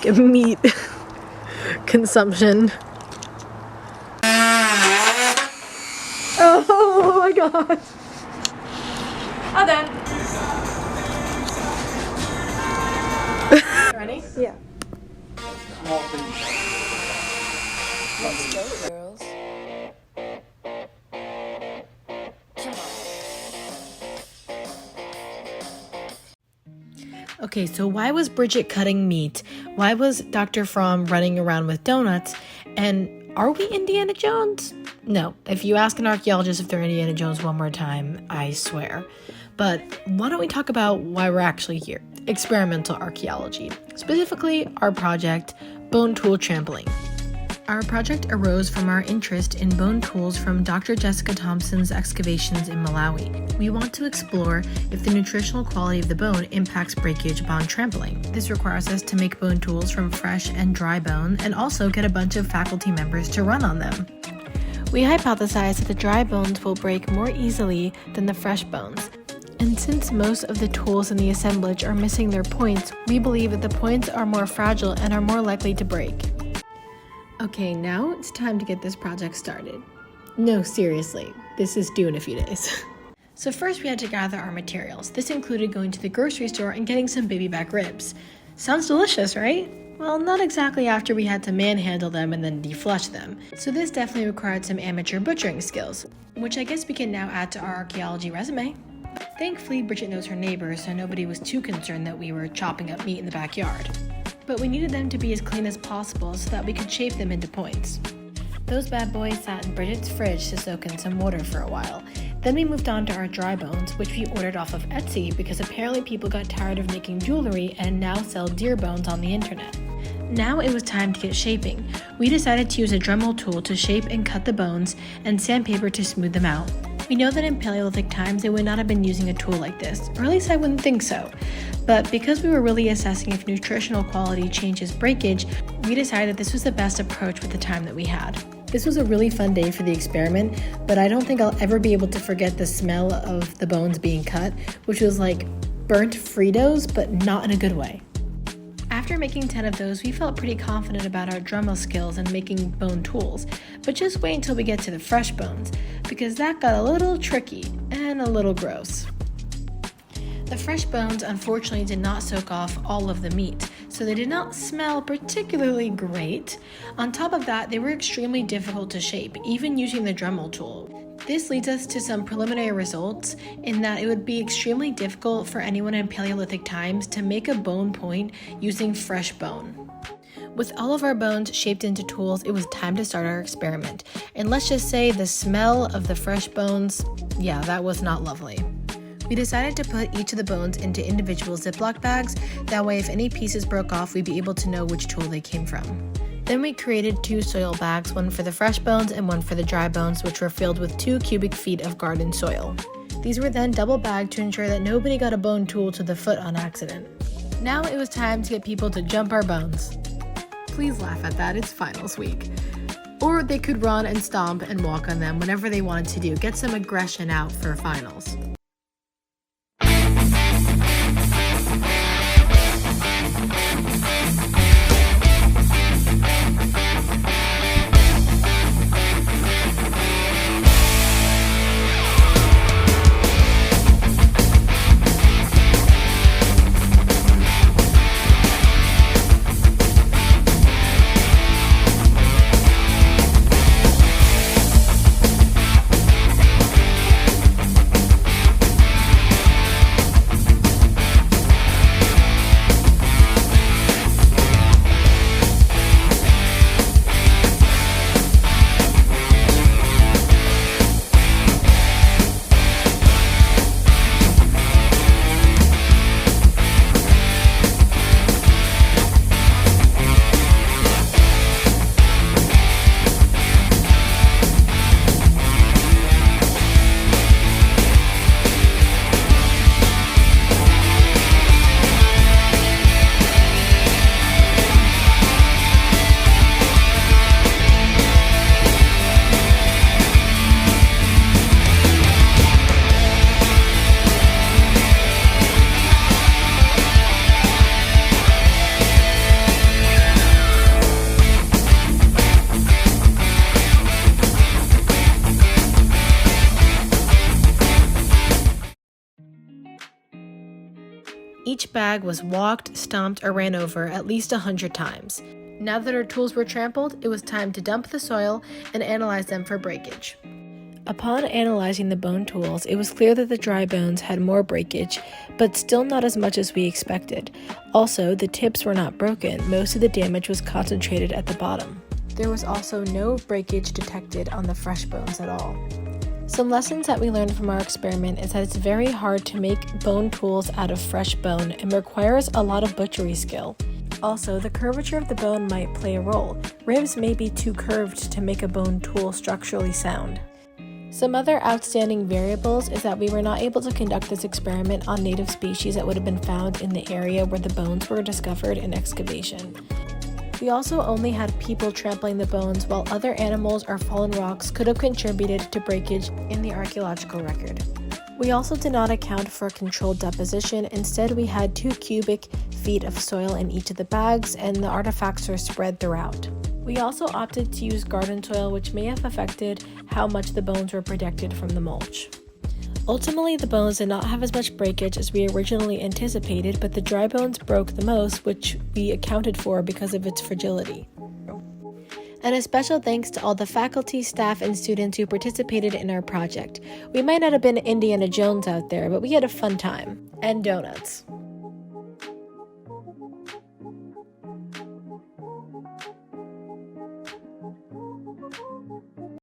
meat consumption. Oh my god. All done. Ready? Yeah. Let's go, girls. Come on. Okay, so why was Bridget cutting meat? Why was Dr. Fromm running around with donuts? And are we Indiana Jones? No, if you ask an archaeologist if they're Indiana Jones one more time, I swear. But why don't we talk about why we're actually here? Experimental archaeology. Specifically, our project, Bone Tool Trampling. Our project arose from our interest in bone tools from Dr. Jessica Thompson's excavations in Malawi. We want to explore if the nutritional quality of the bone impacts breakage upon trampling. This requires us to make bone tools from fresh and dry bone and also get a bunch of faculty members to run on them. We hypothesize that the dry bones will break more easily than the fresh bones. And since most of the tools in the assemblage are missing their points, we believe that the points are more fragile and are more likely to break. Okay, now it's time to get this project started. No, seriously, this is due in a few days. So first we had to gather our materials. This included going to the grocery store and getting some baby back ribs. Sounds delicious, right? Well, not exactly after we had to manhandle them and then deflesh them. So this definitely required some amateur butchering skills, which I guess we can now add to our archaeology resume. Thankfully, Bridget knows her neighbors, so nobody was too concerned that we were chopping up meat in the backyard. But we needed them to be as clean as possible so that we could shape them into points. Those bad boys sat in Bridget's fridge to soak in some water for a while. Then we moved on to our dry bones, which we ordered off of Etsy because apparently people got tired of making jewelry and now sell deer bones on the internet. Now it was time to get shaping. We decided to use a Dremel tool to shape and cut the bones and sandpaper to smooth them out. We know that in Paleolithic times they would not have been using a tool like this, or at least I wouldn't think so. But because we were really assessing if nutritional quality changes breakage, we decided that this was the best approach with the time that we had. This was a really fun day for the experiment, but I don't think I'll ever be able to forget the smell of the bones being cut, which was like burnt Fritos, but not in a good way. After making 10 of those, we felt pretty confident about our Dremel skills and making bone tools, but just wait until we get to the fresh bones, because that got a little tricky and a little gross. The fresh bones unfortunately did not soak off all of the meat, so they did not smell particularly great. On top of that, they were extremely difficult to shape, even using the Dremel tool. This leads us to some preliminary results in that it would be extremely difficult for anyone in Paleolithic times to make a bone point using fresh bone. With all of our bones shaped into tools, it was time to start our experiment. And let's just say the smell of the fresh bones, yeah, that was not lovely. We decided to put each of the bones into individual Ziploc bags. That way, if any pieces broke off, we'd be able to know which tool they came from. Then we created 2 soil bags, one for the fresh bones and one for the dry bones, which were filled with 2 cubic feet of garden soil. These were then double bagged to ensure that nobody got a bone tool to the foot on accident. Now it was time to get people to jump our bones. Please laugh at that, it's finals week. Or they could run and stomp and walk on them whenever they wanted to do. Get some aggression out for finals. each bag was walked, stomped, or ran over at least 100 times. Now that our tools were trampled, it was time to dump the soil and analyze them for breakage. Upon analyzing the bone tools, it was clear that the dry bones had more breakage, but still not as much as we expected. Also, the tips were not broken. Most of the damage was concentrated at the bottom. There was also no breakage detected on the fresh bones at all. Some lessons that we learned from our experiment is that it's very hard to make bone tools out of fresh bone and requires a lot of butchery skill. Also, the curvature of the bone might play a role. Ribs may be too curved to make a bone tool structurally sound. Some other outstanding variables is that we were not able to conduct this experiment on native species that would have been found in the area where the bones were discovered in excavation. We also only had people trampling the bones, while other animals or fallen rocks could have contributed to breakage in the archaeological record. We also did not account for controlled deposition. Instead, we had 2 cubic feet of soil in each of the bags, and the artifacts were spread throughout. We also opted to use garden soil, which may have affected how much the bones were protected from the mulch. Ultimately, the bones did not have as much breakage as we originally anticipated, but the dry bones broke the most, which we accounted for because of its fragility. And a special thanks to all the faculty, staff, and students who participated in our project. We might not have been Indiana Jones out there, but we had a fun time. And donuts.